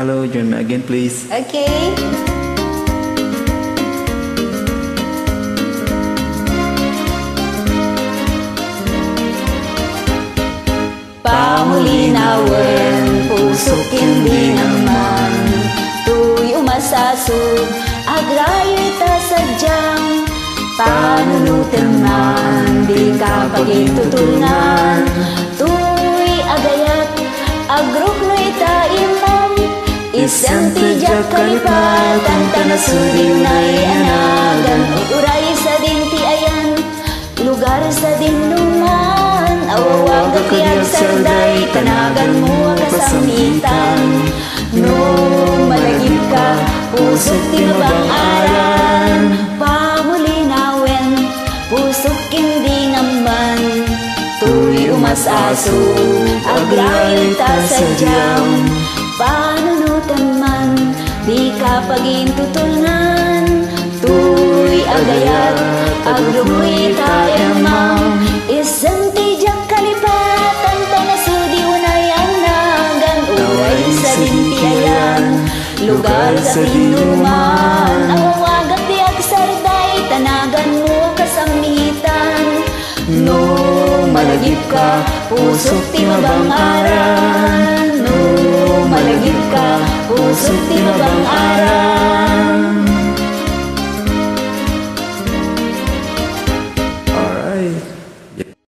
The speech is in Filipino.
Hello, join me again please. Okay. Pamulinawan, pusok hindi naman tuy umasasog, agrayo ita sadyang panunutan man, di ka pagitutunan tuy agayat, agrok no ita imam isang tijak kalipatan, tanasudin na'y anagan uray sa dinti ayan, lugar sa dinluman awawag at tiyak sarday, tanagan mo ang kasamitan no malagip ka, pusok tinabang aran pamulinawen, pusok hindi naman tuy umasaso, agrayo ta sadyang panunutan man, di ka pagintutunan tuy agayat, agrumoy taemang isang tijak kalipatan, tanasudi unayan nagan uray sa dintiayan, lugar sa tinuman awawagat di agsarday, tanagan mo kasamitan no malagip ka, pusok timabang aran no malagip ka, pusok timabang aran